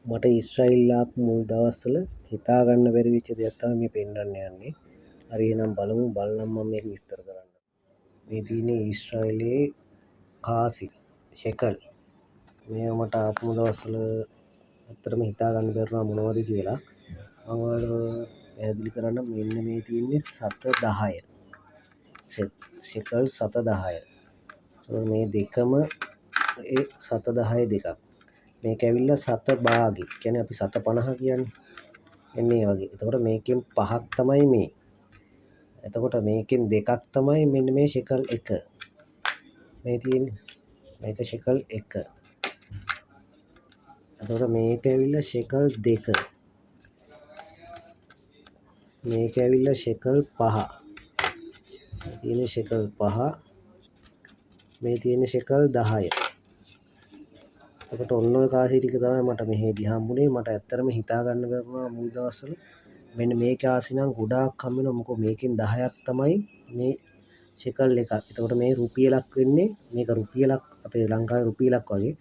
මට ඊශ්‍රායෙල් ආපු මුල් දවස්වල හිතා ගන්න බැරි වෙච්ච දෙයක් තමයි මේ පෙන්වන්න යන්නේ. හරි එහෙනම් බලන්න මම මේක විස්තර කරන්න. මේ තියෙන්නේ ඊශ්‍රායලයේ කාසි ෂෙකල්. මේ මට ආපු දවස්වල ඇත්තටම හිතා ගන්න බැරි වුණා මොනවද කියලා. මම ඔයාලට පැහැදිලි කරන්න මෙන්න මේ තියෙන්නේ 710. ෂෙකල් 710. මේ දෙකම ඒ 710 දෙකක්. මේක ඇවිල්ලා 7 භාගි. කියන්නේ අපි 750 කියන්නේ. එන්නේ වගේ. එතකොට මේකෙන් 5ක් තමයි මේ. එතකොට මේකෙන් දෙකක් තමයි මෙන්න මේ ෂෙකල් 1. මේ තියෙන්නේ. මේක ෂෙකල් 1. එතකොට මේක ඇවිල්ලා ෂෙකල් 2. මේක ඇවිල්ලා ෂෙකල් 5. තියෙන්නේ ෂෙකල් 5. මේ තියෙන්නේ ෂෙකල් 10. එතකොට ඔන්න ඔය කාසි ටික තමයි මට මෙහෙදි හම්බුනේ. මට ඇත්තටම හිතා ගන්න බැරි වුණා මුල් දවස්වල. මෙන්න මේ කාසි නම් ගොඩාක් හම්බ වෙනවා. මොකද මේකෙන් 10ක් තමයි මේ ෂෙකල් එකක්. එතකොට මේ රුපියලක් වෙන්නේ. මේක රුපියලක් අපේ ලංකාවේ රුපියලක් වගේ.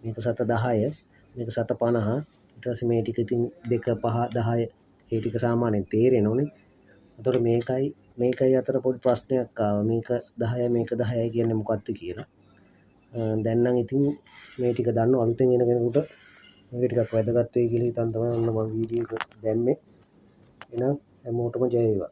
මේක 710. මේක 750. ඊට පස්සේ මේ ටික ඉතින් 2 5 10 ඒ ටික සාමාන්‍යයෙන් තේරෙනවනේ. එතකොට මේකයි අතර පොඩි ප්‍රශ්නයක් ආවා. මේක 10 මේක 10 කියන්නේ මොකක්ද කියලා. දැන් නම් ඉතින් මේ ටික දන්නව අලුතෙන් එන කෙනෙකුට මේක ටිකක් වැදගත් වෙයි කියලා හිතන් තමයි මම වීඩියෝ එක දැම්මේ. එහෙනම් හැමෝටම ජය වේවා.